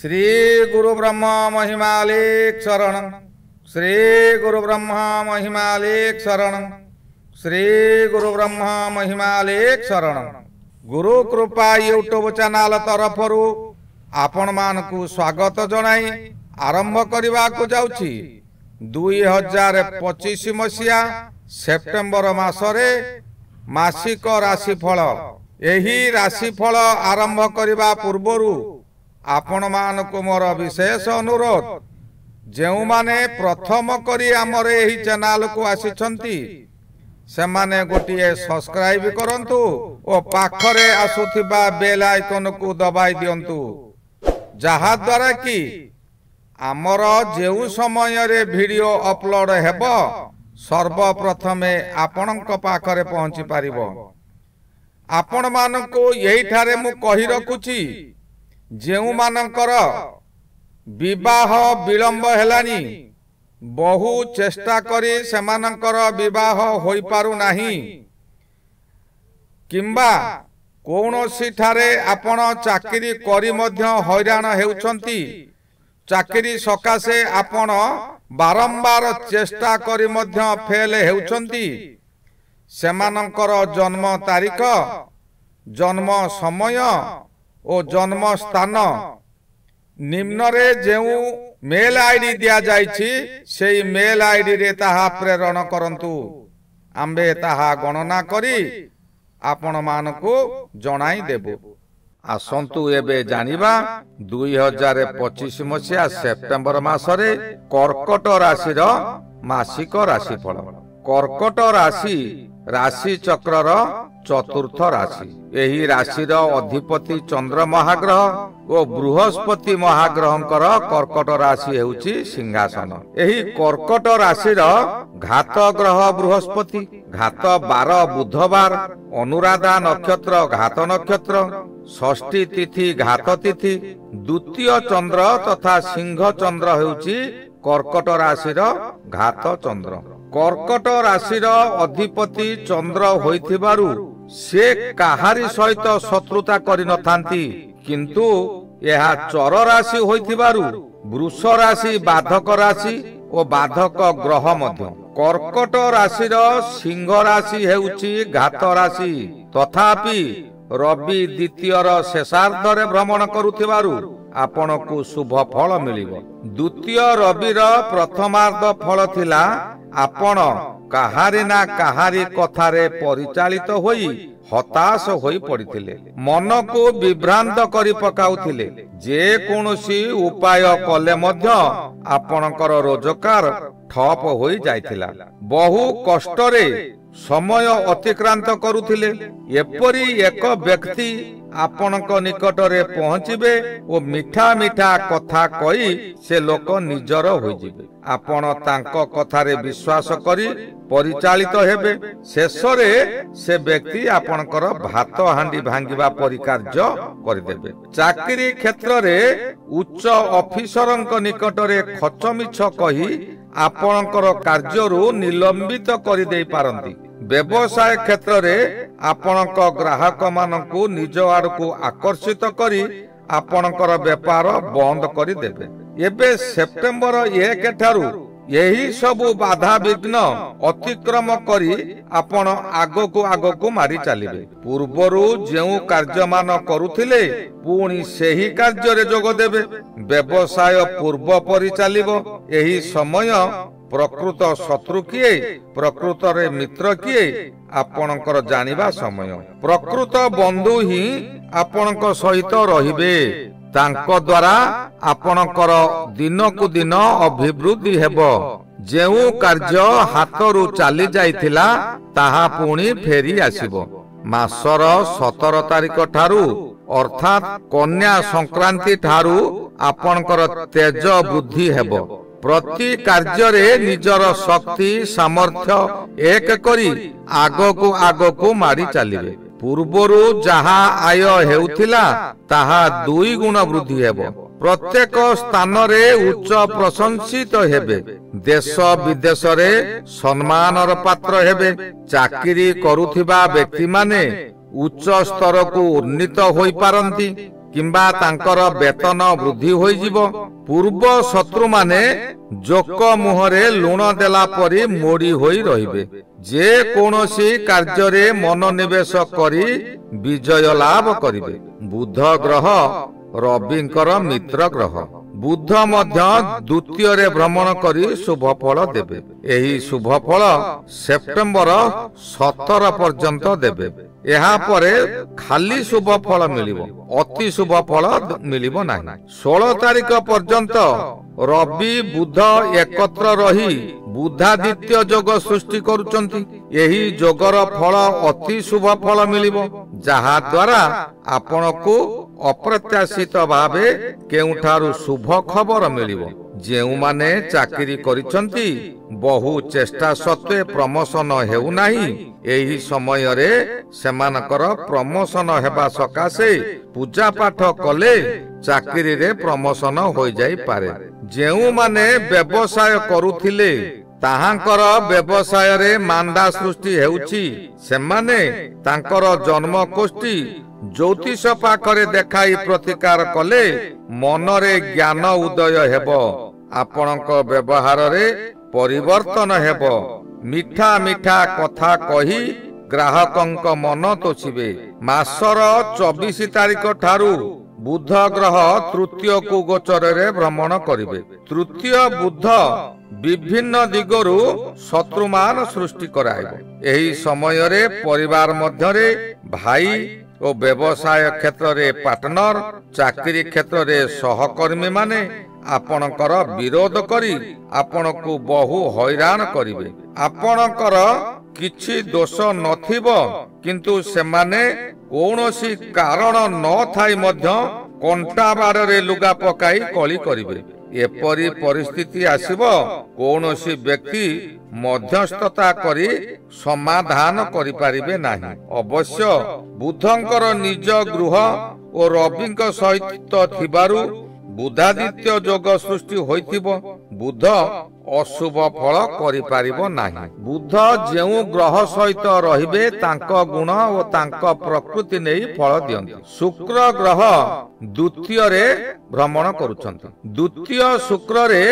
श्री गुरु ब्रह्मा महिमालेक शरण। श्री गुरु ब्रह्मा महिमालेक शरण। श्री गुरु ब्रह्मा महिमालेक शरण। गुरु कृपा यूट्यूब चैनल तरफरु आपण मानकु स्वागत जनाई आरंभ करने को जाउछि 2025 मसीहा सेप्टेम्बर मासरे मासिक राशिफल। एही राशिफल आरंभ करने पूर्वरु आपण मानकु मोर विशेष अनुरोध, जेउ माने प्रथम करी आमर एही चैनल को आसिछंती सेमाने गोटिए सब्सक्राइब करंतु ओ पाखरे आसुथिबा बेल आइकन को दबाई दियंतु, जहा द्वारा कि आमर जेउ समय रे वीडियो अपलोड हेबो सर्वप्रथमे आपणक पाखरे पहुंची पारिबो। आपण मानकु एही ठारे मु कहि रखुची, जेउ मानकर विवाह विलंब हेलानी, बहु चेष्टा करी सेमानकर विवाह होई पारु नाही, किंबा कौनसी ठारे आपण चाकरी करी मध्य हैरान हेउछंती, चाकरी सकाशे आपण बारंबार चेष्टा करी मध्य फेल हेउछंती, सेमानकर जन्म तारीख, जन्म समय ओ जन्म स्थान निम्न रे जेउ मेल आईडी दिया जाइछि सेई मेल आईडी रे ताहा प्रेरण करंतु। आम्बे ताहा गणना करी आपण मानकु जणाई देबु। आसंतु एबे जानिबा 2025 मसीहा सेप्टेम्बर मासरे कर्कट राशि रो मासिक राशिफल। कर्कट राशि राशि चक्रर चतुर्थ राशि। एही राशि रो अधिपति चंद्र महाग्रह ओ बृहस्पति महाग्रहंकर कर्कट राशि हेउची सिंहासन। एही कर्कट राशि रो घात ग्रह बृहस्पति, घात 12 बुधवार, अनुराधा नक्षत्र घात नक्षत्र, षष्ठी तिथि घात तिथि, द्वितीय चंद्र तथा सिंह चंद्र हेउची कर्कट राशि रो घात चंद्र। कर्कट राशि रो अधिपति चंद्र होइथिबारु से काहारी सहित शत्रुता करि नथांती, किंतु यह चर राशि होइथिबारु वृष राशि बाधक राशि ओ बाधक ग्रह मध्य। कर्कट राशि रो सिंह राशि हेउची घात राशि, तथापि रवि द्वितीय शेषार्ध रे भ्रमण करुथिबारु आपनकु शुभ फल मिलिबो। द्वितीय रवि रो प्रथमार्ध फल थिला आपण काहारी ना काहारी कथारे परिचालित होई हताश होई पड़िथिले, मन को विभ्रांत करी पकाउथिले। जे कोनोसी उपाय कले मध्य आपणकर रोजगार ठप होई जाइथिला, बहु कष्टरे समय अतिक्रांत करुथिले। एपरी एक व्यक्ति आपणक निकटरे पहुंचिबे ओ मिठा मिठा कथा कही से लोक निजर होई जिबे। आपण तांको कथारे विश्वास करी परिचालित हेबे। शेषरे से व्यक्ति आपणकर भात हांडी भांगिबा परि कार्य करिदेबे। चाकरी क्षेत्र रे उच्च ऑफिसरंक निकटरे खचमिछ कही आपणकर कार्यरु निलंबित करि देई पारंती। व्यवसाय क्षेत्र रे आपणक ग्राहक मानकु निज आड़कु आकर्षित करी आपणकर व्यापार बंद करि देबे। एबे सेप्टेम्बर 1 ठारू यही सबु बाधा विघ्न अतिक्रम करी आपण आगको आगको मारी चलिबे। पूर्वरु जेउ कार्य मान करुथिले पुणी सेही कार्य रे जोग देबे। व्यवसाय पूर्व परि चलिबो। एही समय प्रकृत शत्रु किए, प्रकृत रे मित्र किए आपणकर जानिबा समय। प्रकृत बंधु ही आपणक सहित रहिबे। तांको द्वारा आपणकर दिन को दिन अभिवृद्धि हेबो। जेउ कार्य हातरु चाली जाइथिला ताहा पुणी फेरी आसीबो। मासर 17 तारिख ठारू अर्थात कन्या संक्रांति ठारू आपणकर तेज वृद्धि हेबो। प्रति कार्य रे निजर शक्ति सामर्थ्य एक करी आगको आगको मारी चलिबे। पूर्वरु जहा आय हेउथिला ताहा 2 गुण वृद्धि हेबो। प्रत्येक स्थान रे उच्च प्रशंसित हेबे। देश विदेश रे सम्मानर पात्र हेबे। चाकरी करुथिबा व्यक्ति माने उच्च स्तर को उन्नीत होई पारंती। किंबा तांकर वेतन वृद्धि होइजिब। पूर्व शत्रु माने जोक मुहरे लुण देला परी मोड़ी होई रहिबे। जे कोनोसी कार्य मनोनिवेश करी विजय लाभ करिवे। बुध ग्रह रविंकर मित्र ग्रह। बुध मध्य द्वितीय रे भ्रमण करी शुभ फल देबे। एही शुभ फल सेप्टेम्बर 17 पर्यंत देबे। यहाँ परे खाली शुभ फल मिलिबो, अति शुभ फल मिलिबो नाही। 16 तारिख पर्यंत रवि बुध एकत्र रही बुधादित्य जोग सृष्टि करुचंती। यही जोगर फल अति शुभ फल मिलिबो, जहा द्वारा आपनकु अप्रत्याशित भावे केउठारु शुभ खबर मिलिबो। जेउ माने चाकरी करिसंती बहु चेष्टा सत्वे प्रमोशन हेउ नाही, एही समय रे सेमानकर प्रमोशन हेबा सकासे पूजा पाठ कले चाकरी रे प्रमोशन हो जाई पारे। जेउ माने व्यवसाय करुथिले ताहांकर व्यवसाय रे मांदा सृष्टि हेउची, सेमाने तांकर जन्म कोष्ठी ज्योतिष पाखरे देखाई प्रतिकार कले मनरे ज्ञान उदय हेबो। आपणक व्यवहार रे परिवर्तन हेबो। मिठा मिठा कथा कही ग्राहकंक मन तोछिबे। मासर 24 तारिख ठारू बुध ग्रह तृतीय को गोचर रे भ्रमण करिवे। तृतीय बुध विभिन्न दिगरु शत्रुमान सृष्टि कराइबो। एही समय रे परिवार मध्य रे भाई और व्यवसाय क्षेत्र रे पार्टनर, चाकरी क्षेत्र रे सहकर्मी माने आपणकर विरोध करी आपणकु बहु हैरान करिवे। आपणकर किछि दोष नथिबो, किंतु सेमाने कौनसी कारण न थाई मध्य कंटा बाड़े लुगा पकाई कली करिवे। एपरी परिस्थिति आसिबो कौनसी व्यक्ति मध्यस्थता करी समाधान करि पारिबे नाही। अवश्य बुधंकर निज गृह और रविंक सहित थिबारु बुधादित्य जोग सृष्टि होइथिबो। बुध अशुभ फल करि पारिबो नाही। बुध जेउ ग्रह सहित रहिबे तांक गुण और तांक प्रकृति नै फल दियंती। शुक्र ग्रह द्वितीय रे भ्रमण करुछंती। द्वितीय शुक्र रे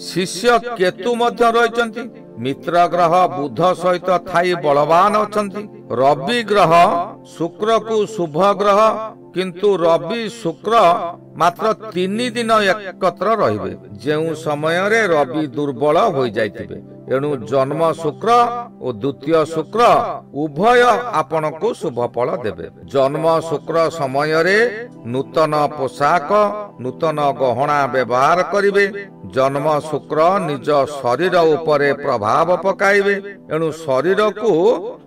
शिष्य केतु मध्य रहिचंती। मित्र ग्रह बुध सहित थाई बलवान अछंती। रवि ग्रह शुक्र को शुभ ग्रह, किंतु रवि शुक्र मात्र 3 दिन एकत्र रहिबे। जेउ समय रे रवि दुर्बल हो जाइतिबे। एणु जन्म शुक्र और द्वितीय शुक्र उभय आपन को शुभ फल देबे। जन्म शुक्र समय रे नूतन पोशाक नूतन गहना व्यवहार करिवे। जन्म शुक्र निज शरीर उपरे प्रभाव पकाइबे। एणु शरीर को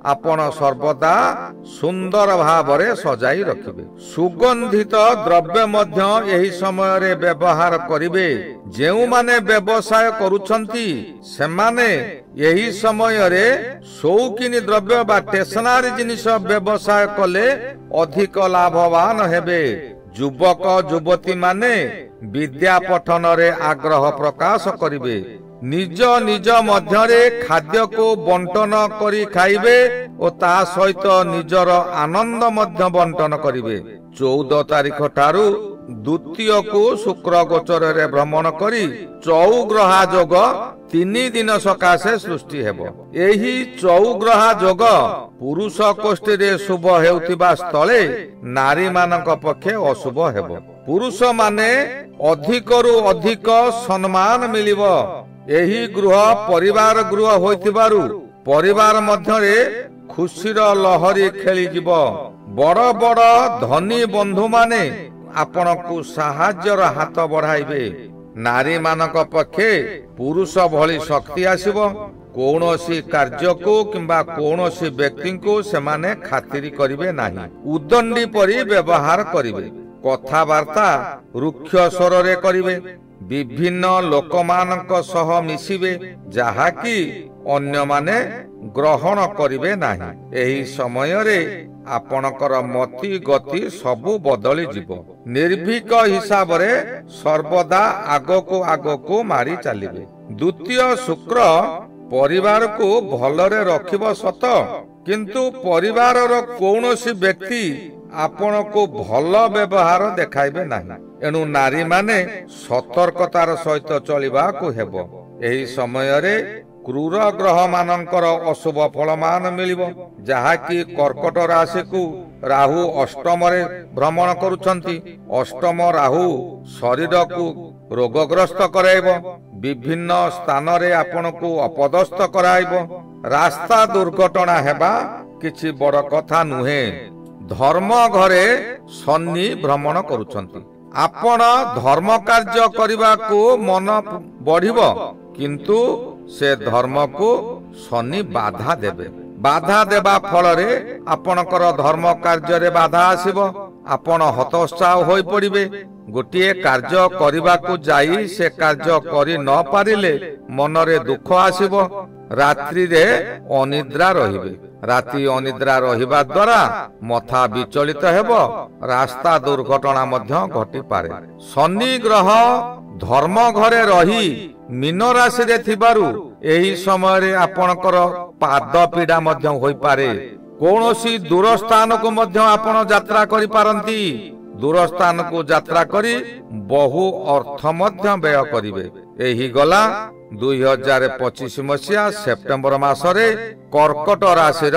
आपण सर्वदा सुंदर भावरे सजाई रखिबे। सुगंधित द्रव्य मध्य एही समय रे व्यवहार करिवे। जेउ माने व्यवसाय करुछंती सेमाने यही समय रे शौकीनी द्रव्य बा स्टेशनरी जिनिस व्यवसाय कले अधिक लाभवान हेबे। युवक युवती माने विद्या पठन रे आग्रह प्रकाश करिवे। निज निज मध्यरे खाद्य को बंटन करी खाइबे और ता सहित निजर आनंद मध्य बंटन करिवे। 14 तारिख ठारू द्वितीय को शुक्र गोचर रे भ्रमण करी चौग्रहा जोग 3 दिन सकाशे सृष्टि हेबो। एही चौग्रहा जोग पुरुष कोष्ठी रे शुभ हेउतिबा स्थले नारी मानक पक्षे अशुभ हेबो। पुरुष माने अधिकरु अधिक सम्मान मिलिबो। एही गृह परिवार गृह होइतिबारु परिवार मध्यरे खुशीर लहरी खेली जीवो। बड़ बड़ धनी बंधु माने आपनकु साहाय्यर हाथ बढ़ाइबे। नारी मानक पक्षे पुरुष भली शक्ति आसिबो। कौनसी कार्य को किंबा कौनसी व्यक्ति को सेमाने खातिरी करिवे नाही। उदंडी परी व्यवहार करिवे। कथावार्ता रुक्ष स्वर रे करिवे। विभिन्न लोकमानक सह मिसिबे, जहा कि अन्य माने ग्रहण करिवे नाही। एही समय रे आपणकर मति गति सबु बदली जीवो। निर्भीक हिसाब रे सर्वदा आगको आगको मारी चलिबे। द्वितीय शुक्र परिवार को भलरे रखिबो सत, किंतु परिवार रो कौनसी व्यक्ति ଆପଣଙ୍କୁ ଭଲ ବ୍ୟବହାର ଦେଖାଇବେ ନାହିଁ। ଏଣୁ ନାରୀମାନେ ସତର୍କତାର ସହିତ ଚଳିବାକୁ ହେବ। ଏହି ସମୟରେ କ୍ରୂର ଗ୍ରହମାନଙ୍କର ଅଶୁଭ ଫଳମାନ ମିଳିବ, ଯାହାକି କର୍କଟ ରାଶିକୁ ରାହୁ ଅଷ୍ଟମରେ ଭ୍ରମଣ କରୁଛନ୍ତି। ଅଷ୍ଟମ ରାହୁ ଶରୀରକୁ ରୋଗଗ୍ରସ୍ତ କରାଇବ, ବିଭିନ୍ନ ସ୍ଥାନରେ ଆପଣଙ୍କୁ ଅପଦସ୍ଥ କରାଇବ। ରାସ୍ତା ଦୁର୍ଘଟଣା ହେବା କିଛି ବଡ଼ କଥା ନୁହେଁ। ଧର୍ମ ଘରେ ଶନି ଭ୍ରମଣ କରୁଛନ୍ତି। ଆପଣ ଧର୍ମ କାର୍ଯ୍ୟ କରିବାକୁ ମନ ବଢିବ, କିନ୍ତୁ ସେ ଧର୍ମକୁ ଶନି ବାଧା ଦେବେ। ବାଧା ଦେବା ଫଳରେ ଆପଣଙ୍କର ଧର୍ମ କାର୍ଯ୍ୟରେ ବାଧା ଆସିବ। ଆପଣ ହତୋତ୍ସାହ ହୋଇପଡ଼ିବେ। ଗୋଟିଏ କାର୍ଯ୍ୟ କରିବାକୁ ଯାଇ ସେ କାର୍ଯ୍ୟ କରି ନ ପାରିଲେ ମନରେ ଦୁଃଖ ଆସିବ। ରାତ୍ରିରେ ଅନିଦ୍ରା ରହିବେ। ରାତି ଅନିଦ୍ରା ରହିବା ଦ୍ୱାରା ମଥା ବିଚଳିତ ହେବ, ରାସ୍ତା ଦୁର୍ଘଟଣା ମଧ୍ୟ ଘଟିପାରେ। ଶନି ଗ୍ରହ ଧର୍ମ ଘରେ ରହି ମୀନ ରାଶିରେ ଥିବାରୁ ଏହି ସମୟରେ ଆପଣଙ୍କର ପାଦ ପୀଡ଼ା ମଧ୍ୟ ହୋଇପାରେ। କୌଣସି ଦୂର ସ୍ଥାନକୁ ମଧ୍ୟ ଆପଣ ଯାତ୍ରା କରିପାରନ୍ତି। ଦୂର ସ୍ଥାନକୁ ଯାତ୍ରା କରି ବହୁ ଅର୍ଥ ମଧ୍ୟ ବ୍ୟୟ କରିବେ। ଏହି ଗଲା 2025 ମସିହା ସେପ୍ଟେମ୍ବର ମାସରେ କର୍କଟ ରାଶିର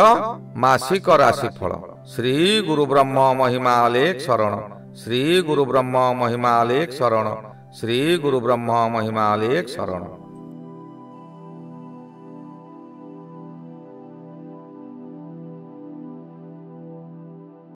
ମାସିକ ରାଶିଫଳ। ଶ୍ରୀ ଗୁରୁ ବ୍ରହ୍ମ ମହିମା ଅଲେଖ ଶରଣ। ଶ୍ରୀ ଗୁରୁ ବ୍ରହ୍ମ ମହିମା ଅଲେଖ ଶରଣ। ଶ୍ରୀ ଗୁରୁ ବ୍ରହ୍ମ ମହିମା ଅଲେଖ ଶରଣ।